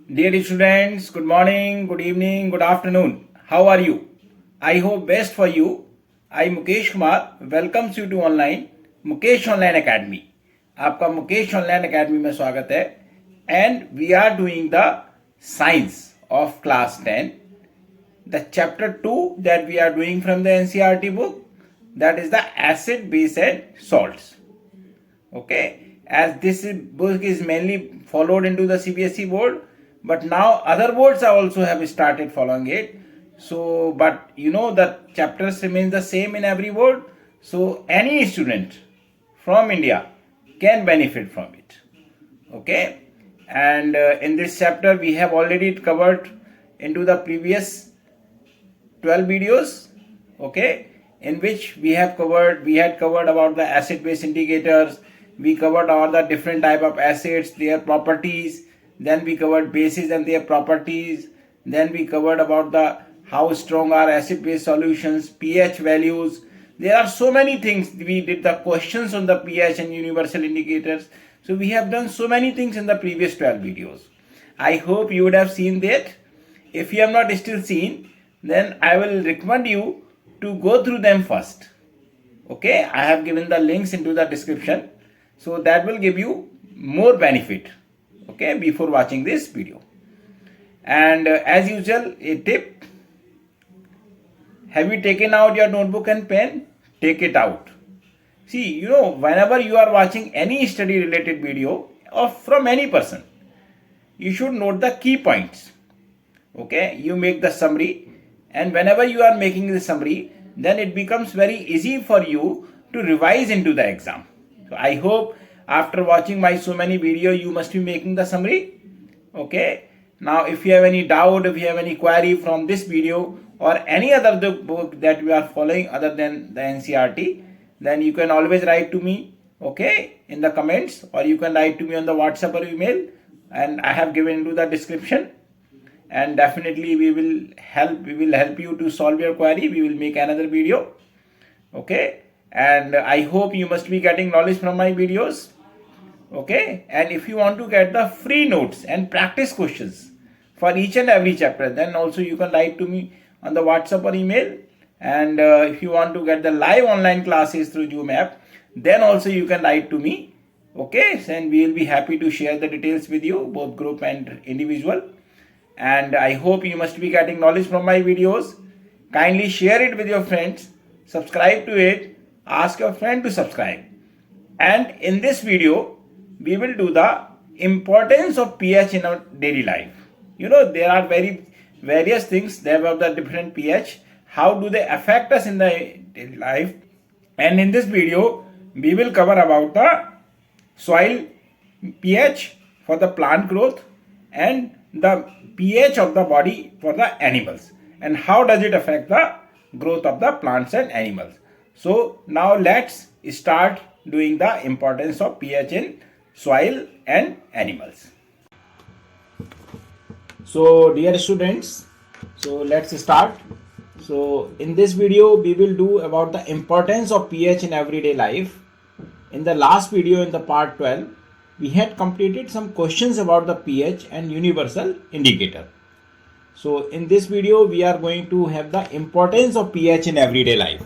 Dear students, good morning, good evening, good afternoon. How are you? I hope best for you. I Mukesh Kumar welcomes you to online Mukesh Online Academy. आपका Mukesh online academy में स्वागत है. And we are doing the science of class 10. The chapter 2 that we are doing from the NCERT book, that is the acid, base and salts. Okay, as this book is mainly followed into the CBSE board, but now other boards also have started following it. So but the chapters remain the same in every board, so any student from India can benefit from it. Okay, and in this chapter we have already covered into the previous 12 videos, okay, in which we had covered about the acid base indicators. We covered all the different type of acids, their properties. Then we covered bases and their properties. Then we covered about the how strong are acid base solutions, pH values. There are so many things. We did the questions on the pH and universal indicators. So we have done so many things in the previous 12 videos. I hope you would have seen that. If you have not still seen, then I will recommend you to go through them first. Okay, I have given the links into the description. So that will give you more benefit, okay, before watching this video. And as usual, a tip: have you taken out your notebook and pen? Take it out. See, whenever you are watching any study related video or from any person, you should note the key points. Okay, you make the summary, and whenever you are making the summary, then it becomes very easy for you to revise into the exam. So I hope after watching my so many video, you must be making the summary. Okay. Now, if you have any doubt, if you have any query from this video or any other book that we are following other than the NCERT, then you can always write to me, okay, in the comments, or you can write to me on the WhatsApp or email, and I have given into the description. And definitely we will help you to solve your query. We will make another video. Okay. And I hope you must be getting knowledge from my videos. Okay, and if you want to get the free notes and practice questions for each and every chapter, then also you can write to me on the WhatsApp or email. And if you want to get the live online classes through Zoom app, then also you can write to me. Okay, and we will be happy to share the details with you, both group and individual. And I hope you must be getting knowledge from my videos. Kindly share it with your friends, subscribe to it, ask your friend to subscribe. And in this video, we will do the importance of pH in our daily life. There are various things about the different pH. How do they affect us in the daily life? And in this video, we will cover about the soil pH for the plant growth and the pH of the body for the animals, and how does it affect the growth of the plants and animals. So now let's start doing the importance of pH in soil and animals. So dear students, so let's start. So in this video we will do about the importance of pH in everyday life. In the last video, in the part 12, we had completed some questions about the pH and universal indicator. So in this video we are going to have the importance of pH in everyday life.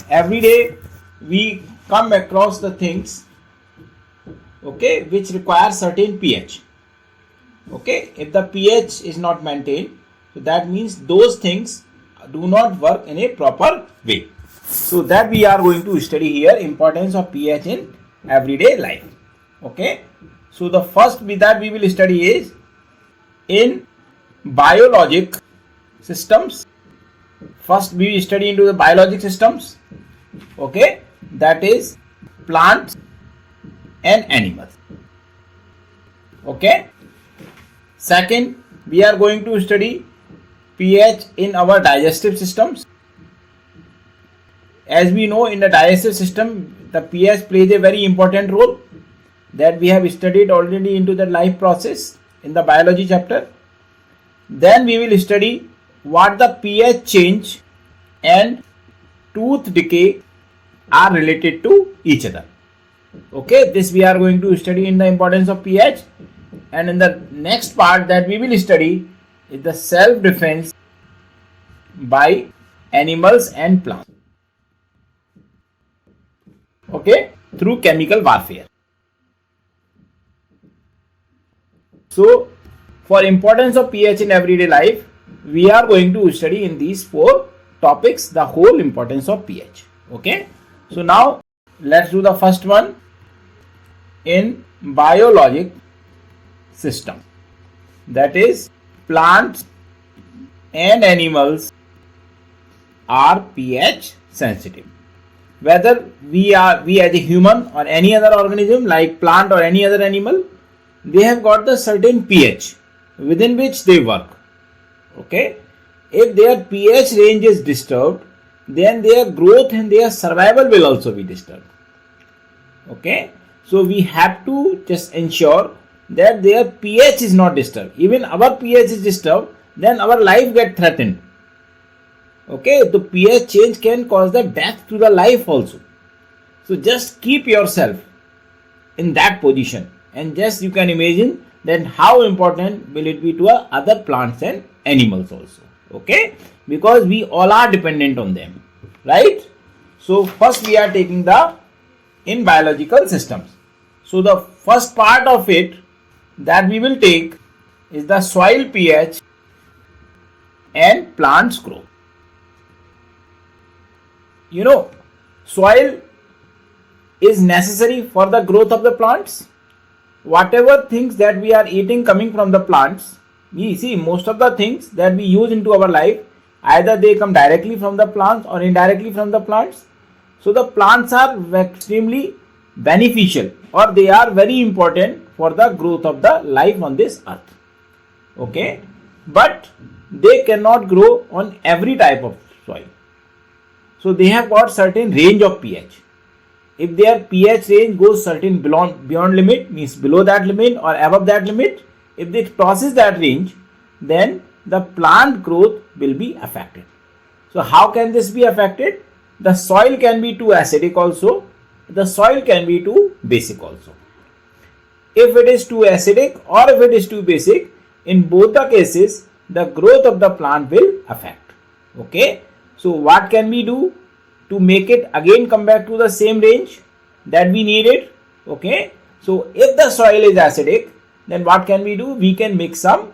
Every day we come across the things, okay, which require certain pH. Okay, if the pH is not maintained, so that means those things do not work in a proper way. So that we are going to study here, importance of pH in everyday life. Okay, so the first that we will study is in biologic systems. First we study into the biologic systems, okay, that is plants and animals. Okay, second we are going to study pH in our digestive systems. As we know, in the digestive system the pH plays a very important role that we have studied already into the life process in the biology chapter. Then we will study what the pH change and tooth decay are related to each other. Okay, this we are going to study in the importance of pH. And in the next part that we will study is the self-defense by animals and plants. Okay, through chemical warfare. So, for importance of pH in everyday life, we are going to study in these 4 topics the whole importance of pH. Okay, so now let's do the first one. In biologic system, that is, plants and animals are pH sensitive. Whether we as a human or any other organism like plant or any other animal, they have got the certain pH within which they work. Okay, if their pH range is disturbed, then their growth and their survival will also be disturbed. Okay, so we have to just ensure that their pH is not disturbed. Even our pH is disturbed, then our life get threatened. Okay, the pH change can cause the death to the life also. So just keep yourself in that position, and just you can imagine then how important will it be to other plants and animals also. Okay, because we all are dependent on them, right? So first we are taking the in biological systems. So the first part of it that we will take is the soil pH and plants growth. You know, soil is necessary for the growth of the plants. Whatever things that we are eating coming from the plants, we see most of the things that we use into our life, either they come directly from the plants or indirectly from the plants. So the plants are extremely beneficial, or they are very important for the growth of the life on this earth. Okay, but they cannot grow on every type of soil. So they have got certain range of pH. If their pH range goes certain beyond limit, means below that limit or above that limit, if it crosses that range, then the plant growth will be affected. So how can this be affected? The soil can be too acidic also. The soil can be too basic also. If it is too acidic or if it is too basic, in both the cases, the growth of the plant will affect. Okay. So what can we do to make it again come back to the same range that we needed? Okay. So if the soil is acidic, then what can we do? We can mix some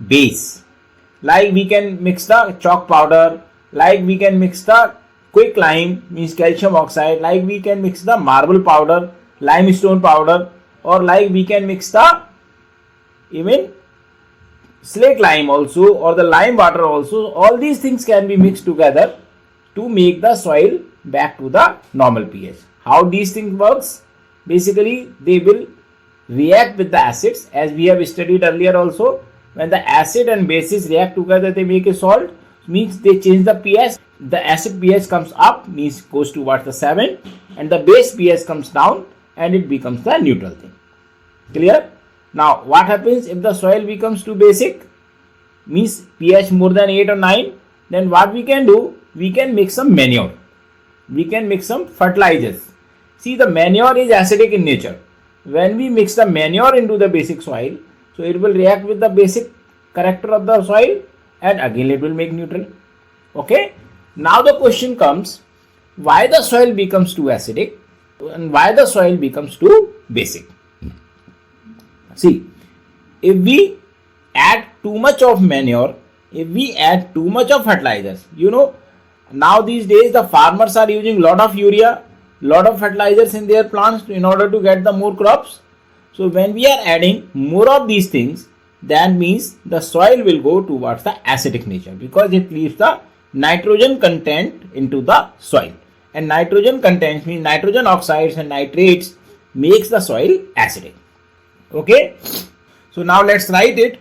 base. Like we can mix the chalk powder, like we can mix the quick lime, means calcium oxide, like we can mix the marble powder, limestone powder, or like we can mix the even slate lime also, or the lime water also. All these things can be mixed together to make the soil back to the normal pH. How these things works? Basically, they will react with the acids, as we have studied earlier also. When the acid and bases react together, they make a salt, means they change the pH. The acid pH comes up, means goes towards the 7, and the base pH comes down and it becomes the neutral thing. Clear? Now what happens if the soil becomes too basic, means pH more than 8 or 9, then what we can do? We can mix some manure. We can mix some fertilizers. See, the manure is acidic in nature. When we mix the manure into the basic soil, so it will react with the basic character of the soil and again it will make neutral. Okay. Now the question comes, why the soil becomes too acidic and why the soil becomes too basic? See, if we add too much of manure, if we add too much of fertilizers, you know, now these days the farmers are using lot of urea, lot of fertilizers in their plants in order to get the more crops. So when we are adding more of these things, that means the soil will go towards the acidic nature, because it leaves the nitrogen content into the soil, and nitrogen content means nitrogen oxides and nitrates makes the soil acidic. Okay, so now let's write it.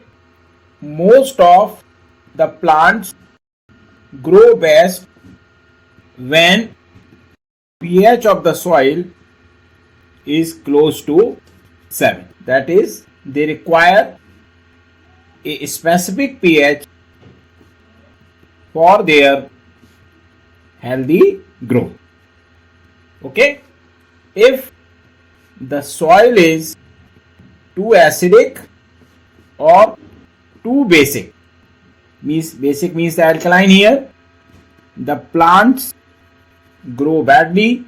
Most of the plants grow best when pH of the soil is close to 7. That is, they require a specific pH for their healthy growth. Okay, if the soil is too acidic or too basic. Basic means the alkaline here. The plants grow badly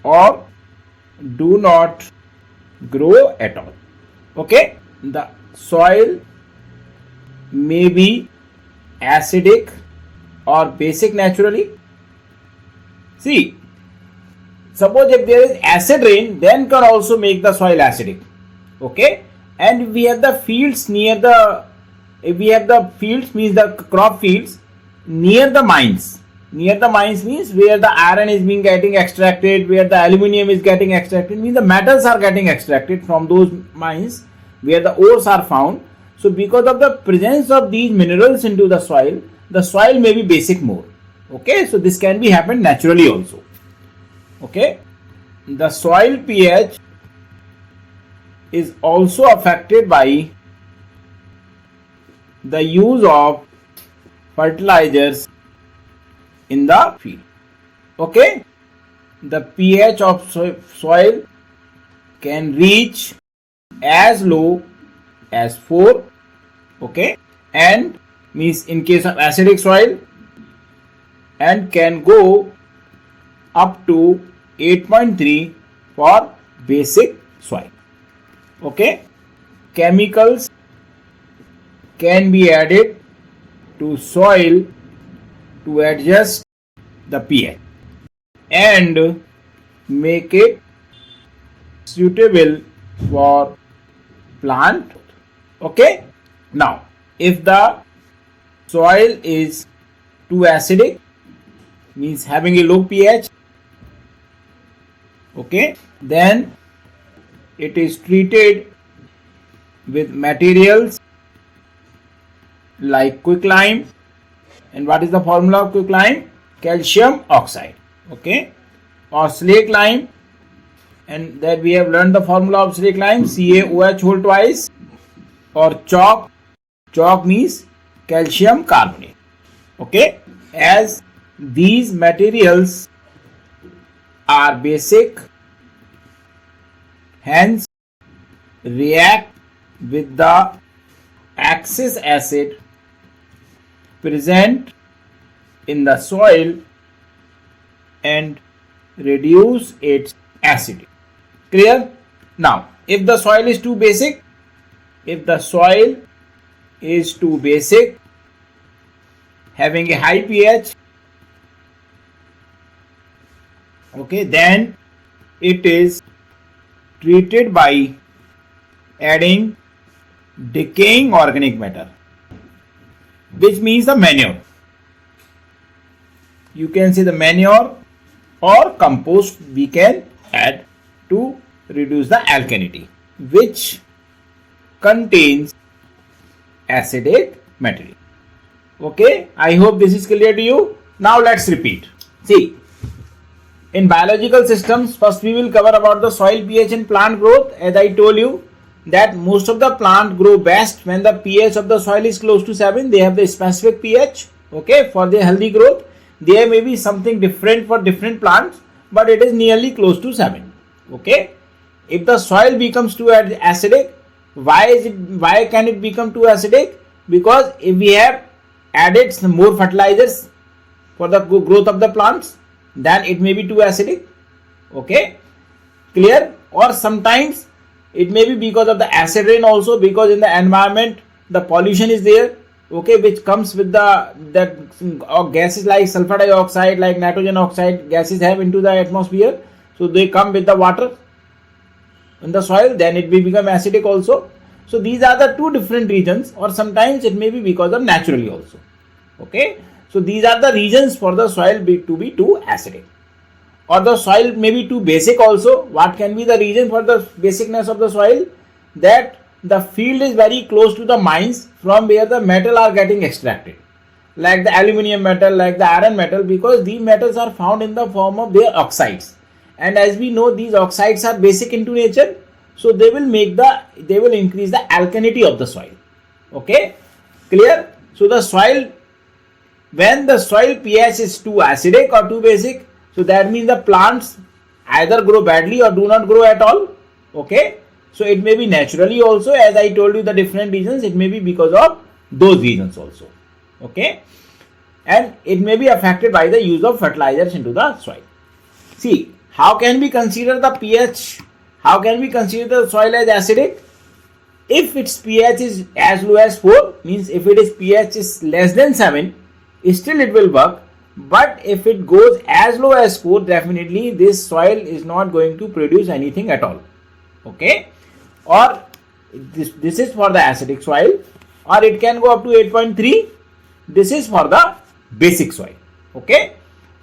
or do not grow at all. Okay, the soil may be acidic or basic naturally. See, suppose if there is acid rain, then can also make the soil acidic. Okay, and if we have the fields near the, if we have the fields means the crop fields near the mines. Near the mines means where the iron is being getting extracted, where the aluminium is getting extracted, means the metals are getting extracted from those mines where the ores are found. So because of the presence of these minerals into the soil may be basic more. Okay, so this can be happen naturally also. Okay, the soil pH is also affected by the use of fertilizers in the field. Okay, the pH of soil can reach as low as 4. Okay, and means in case of acidic soil, and can go up to 8.3 for basic soil. Okay, chemicals can be added to soil to adjust the pH and make it suitable for plant. Okay, now if the soil is too acidic, means having a low pH, okay, then it is treated with materials like quicklime. And what is the formula of quicklime? Calcium oxide. Okay, or slake lime, and that we have learned the formula of slake lime, CaOH whole twice. Or chalk. Chalk means calcium carbonate. Okay, as these materials are basic, hence react with the excess acid present in the soil and reduce its acidity. Clear? Now, if the soil is too basic, having a high pH, okay, then it is treated by adding decaying organic matter, which means the manure. You can say the manure or compost we can add to reduce the alkalinity, which contains acidic material. Okay, I hope this is clear to you. Now let's repeat. See, in biological systems, first we will cover about the soil pH and plant growth. As I told you that most of the plant grow best when the pH of the soil is close to 7. They have the specific pH, okay, for their healthy growth. There may be something different for different plants, but it is nearly close to 7. Okay, if the soil becomes too acidic, why can it become too acidic? Because if we have added some more fertilizers for the growth of the plants, then it may be too acidic. Okay, clear? Or sometimes it may be because of the acid rain also, because in the environment the pollution is there, okay, which comes with the gases like sulfur dioxide, like nitrogen oxide gases have into the atmosphere, so they come with the water in the soil, then it will become acidic also. So these are the two different reasons, or sometimes it may be because of naturally also. Okay, so these are the reasons for the soil to be too acidic, or the soil may be too basic also. What can be the reason for the basicness of the soil? That the field is very close to the mines from where the metal are getting extracted, like the aluminium metal, like the iron metal, because these metals are found in the form of their oxides, and as we know these oxides are basic into nature, so they will increase the alkalinity of the soil. Okay, clear? So the soil, when the soil pH is too acidic or too basic, so that means the plants either grow badly or do not grow at all. Okay, So it may be naturally also, as I told you the different reasons, it may be because of those reasons also. Okay, and it may be affected by the use of fertilizers into the soil. See, how can we consider the pH? How can we consider the soil as acidic? If its pH is as low as 4, means if it is pH is less than 7, still it will work. But if it goes as low as 4, definitely this soil is not going to produce anything at all. Okay, or this is for the acidic soil, or it can go up to 8.3. This is for the basic soil. Okay,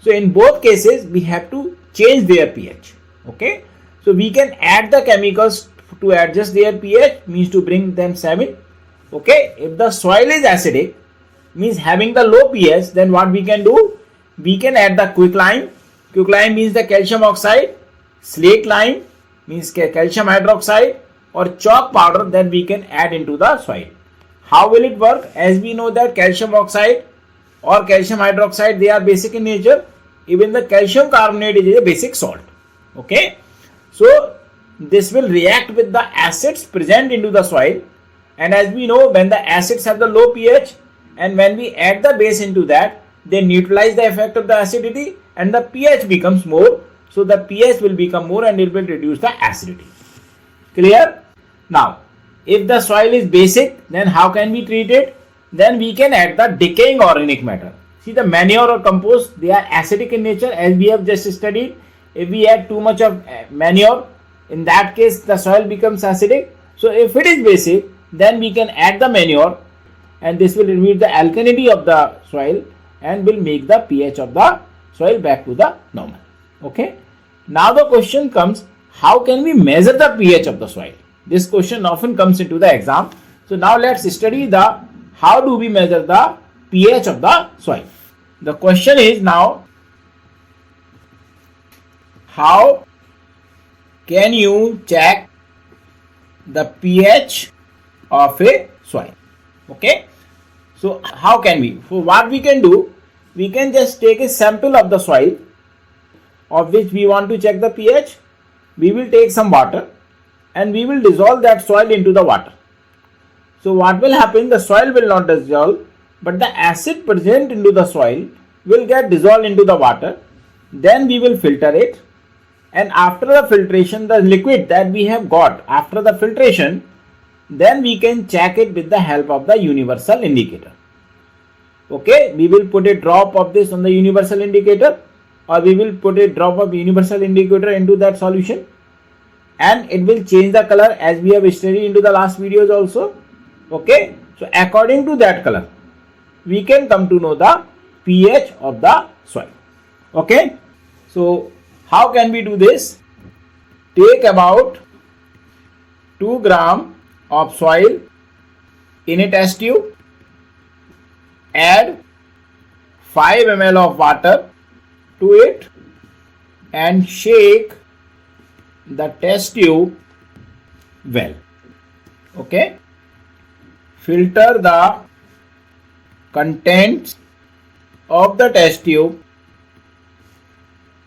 so in both cases we have to change their pH. Okay, so we can add the chemicals to adjust their pH, means to bring them 7. Okay, if the soil is acidic, means having the low pH, then what we can do? We can add the quicklime. Quicklime means the calcium oxide. Slate lime means calcium hydroxide, or chalk powder that we can add into the soil. How will it work? As we know that calcium oxide or calcium hydroxide, they are basic in nature. Even the calcium carbonate is a basic salt. Okay, so this will react with the acids present into the soil, and as we know, when the acids have the low pH and when we add the base into that, they neutralize the effect of the acidity and the pH becomes more. So the pH will become more and it will reduce the acidity. Clear? Now, if the soil is basic, then how can we treat it? Then we can add the decaying organic matter. See, the manure or compost, they are acidic in nature, as we have just studied. If we add too much of manure, in that case the soil becomes acidic. So if it is basic, then we can add the manure, and this will remove the alkalinity of the soil and will make the pH of the soil back to the normal. Okay, now the question comes, how can we measure the pH of the soil? This question often comes into the exam. So now let's study the how do we measure the pH of the soil. The question is now, how can you check the pH of a soil? Okay, so how can we? So what we can do, we can just take a sample of the soil of which we want to check the pH. We will take some water and we will dissolve that soil into the water. So what will happen? The soil will not dissolve, but the acid present into the soil will get dissolved into the water. Then we will filter it, and after the filtration, the liquid that we have got after the filtration, then we can check it with the help of the universal indicator. Okay, we will put a drop of this on the universal indicator, or we will put a drop of universal indicator into that solution, and it will change the color as we have studied into the last videos also. Okay, so according to that color, we can come to know the pH of the soil. Okay, so how can we do this? Take about 2 grams of soil in a test tube, add 5 ml of water to it and shake the test tube well. Okay, filter the contents of the test tube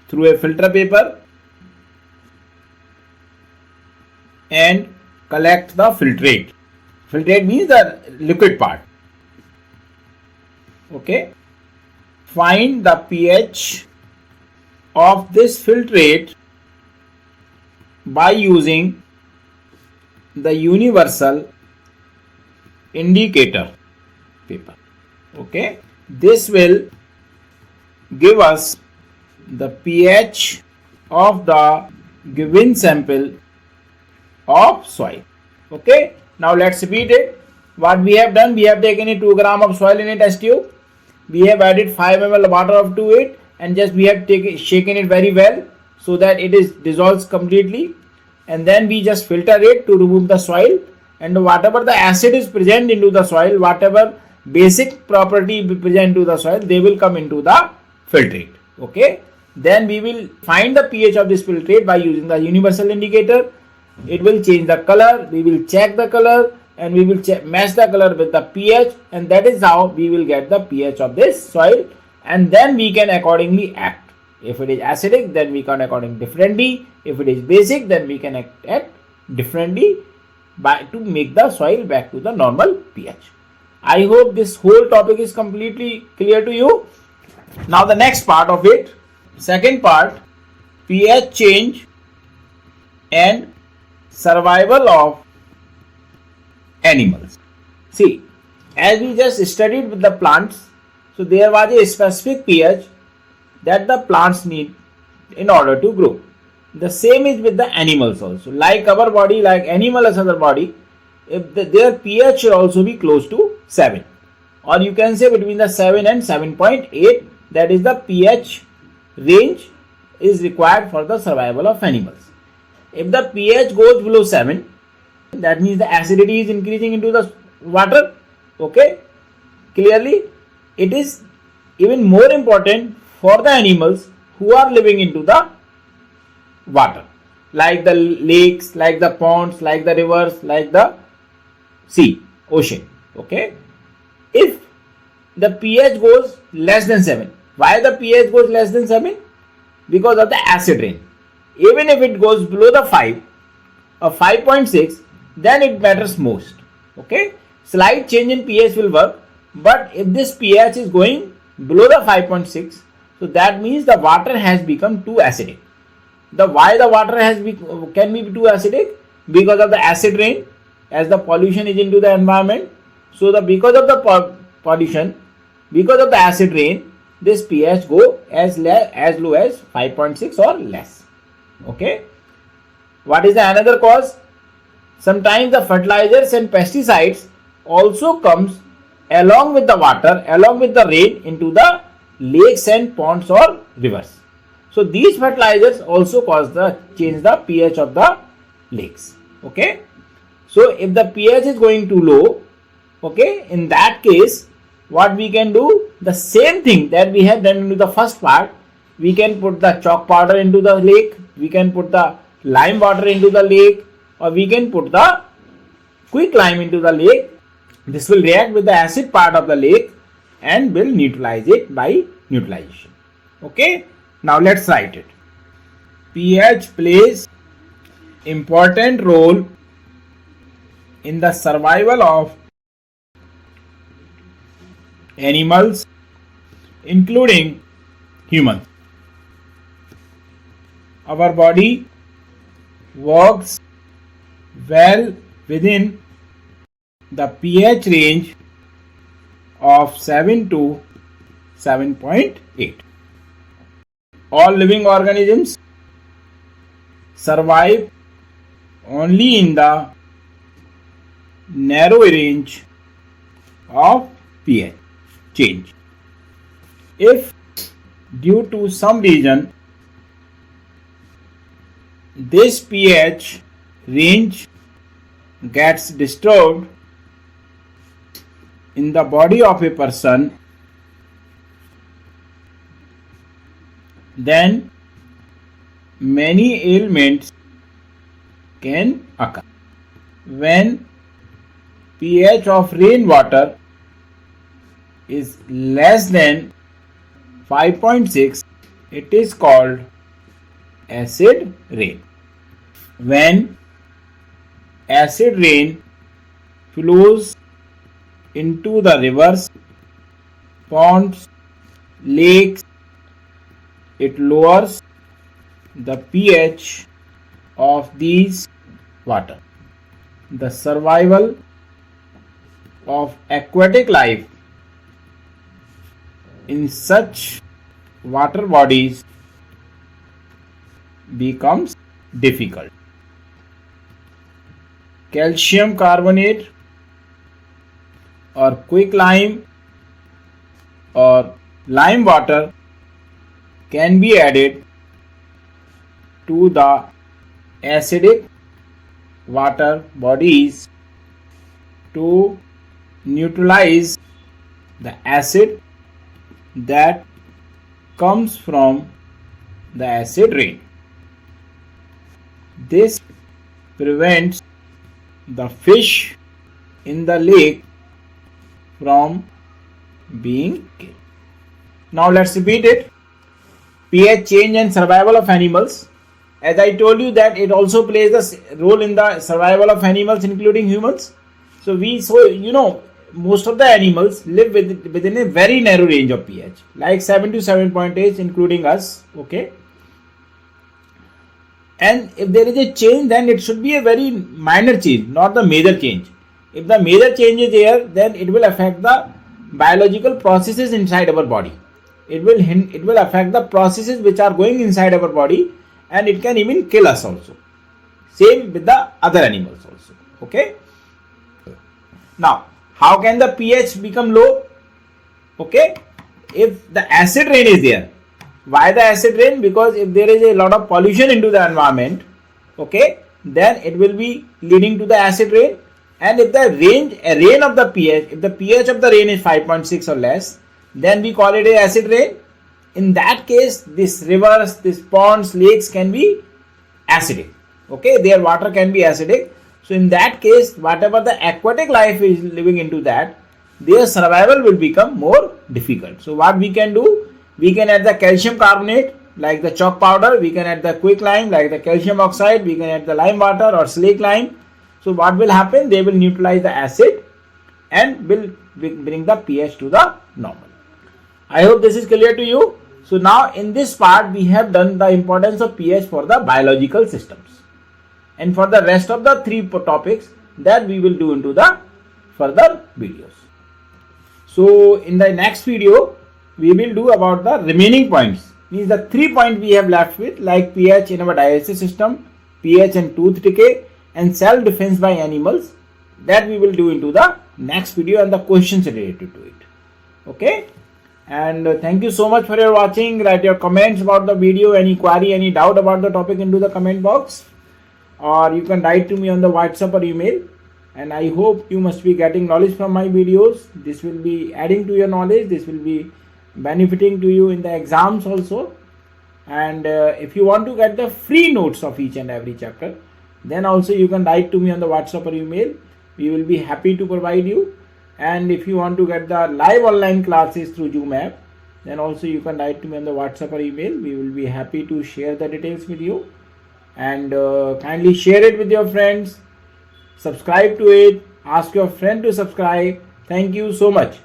through a filter paper and collect the filtrate. Filtrate means the liquid part. Okay, find the pH of this filtrate by using the universal indicator paper. Okay, this will give us the pH of the given sample of soil. Okay, now let's repeat it. What we have done, we have taken a 2 grams of soil in a test tube. We have added 5 ml water up to it, and just we have shaken it very well so that it is dissolves completely, and then we just filter it to remove the soil, and whatever the acid is present into the soil, whatever basic property present to the soil, they will come into the filtrate. Okay, then we will find the pH of this filtrate by using the universal indicator. It will change the color, we will check the color, and we will match the color with the pH, and that is how we will get the pH of this soil, and then we can accordingly act. If it is acidic, then we can according differently. If it is basic, then we can act differently by to make the soil back to the normal pH. I hope this whole topic is completely clear to you. Now the next part of it, second part, pH change and survival of animals. See, as we just studied with the plants, so there was a specific pH that the plants need in order to grow. The same is with the animals also. Like our body, like animals other body, if their pH should also be close to 7, or you can say between the 7 and 7.8, that is the pH range is required for the survival of animals. If the pH goes below 7, that means the acidity is increasing into the water. Okay, clearly it is even more important for the animals who are living into the water, like the lakes, like the ponds, like the rivers, like the sea, ocean. Okay, if the pH goes less than 7, why the pH goes less than 7? Because of the acid rain. Even if it goes below the 5 or 5.6, then it matters most. Okay, slight change in pH will work, but if this pH is going below the 5.6, so that means the water has become too acidic. Why the water can be too acidic? Because of the acid rain, as the pollution is into the environment. So because of the pollution, because of the acid rain, this pH go as low as 5.6 or less. Okay. What is the another cause? Sometimes the fertilizers and pesticides also comes along with the water, along with the rain into the lakes and ponds or rivers. So these fertilizers also change the pH of the lakes. Okay. So if the pH is going too low, okay, in that case, what we can do, the same thing that we have done into the first part, we can put the chalk powder into the lake, we can put the lime water into the lake, or we can put the quicklime into the lake. This will react with the acid part of the lake and will neutralize it by neutralization. Okay, now let's write it. pH plays important role in the survival of animals, including humans. Our body works well within the pH range of 7 to 7.8. All living organisms survive only in the narrow range of pH change. If due to some reason this pH range gets disturbed in the body of a person, then many ailments can occur. When pH of rainwater is less than 5.6, it is called acid rain. When acid rain flows into the rivers, ponds, lakes, it lowers the pH of these water. The survival of aquatic life in such water bodies becomes difficult. Calcium carbonate or quicklime or lime water can be added to the acidic water bodies to neutralize the acid that comes from the acid rain. This prevents the fish in the lake from being killed. Now let's repeat it. pH change and survival of animals. As I told you that it also plays a role in the survival of animals, including humans. So most of the animals live within a very narrow range of pH, like 7 to 7.8, including us. Okay. And if there is a change, then it should be a very minor change, not the major change. If the major change is there, then it will affect the biological processes inside our body. It will affect the processes which are going inside our body, and it can even kill us also. Same with the other animals also. Okay. Now, how can the pH become low? Okay. If the acid rain is there. Why the acid rain? Because if there is a lot of pollution into the environment, okay, then it will be leading to the acid rain. And if the rain of the pH, if the pH of the rain is 5.6 or less, then we call it a acid rain. In that case, these rivers, these ponds, lakes can be acidic. Okay, their water can be acidic. So in that case, whatever the aquatic life is living into that, their survival will become more difficult. So what we can do? We can add the calcium carbonate like the chalk powder. We can add the quicklime like the calcium oxide. We can add the lime water or slake lime. So what will happen? They will neutralize the acid and will bring the pH to the normal. I hope this is clear to you. So now in this part we have done the importance of pH for the biological systems. And for the rest of the three topics that we will do into the further videos. So in the next video we will do about the remaining points. Means the 3 points we have left with, like pH in our digestive system, pH and tooth decay, and self defense by animals. That we will do into the next video and the questions related to it. Okay. And thank you so much for your watching. Write your comments about the video, any query, any doubt about the topic into the comment box, or you can write to me on the WhatsApp or email. And I hope you must be getting knowledge from my videos. This will be adding to your knowledge. This will be benefiting to you in the exams also. And if you want to get the free notes of each and every chapter, then also you can write to me on the WhatsApp or email. We will be happy to provide you. And if you want to get the live online classes through Zoom app, then also you can write to me on the WhatsApp or email. We will be happy to share the details with you. And kindly share it with your friends. Subscribe to it. Ask your friend to subscribe. Thank you so much.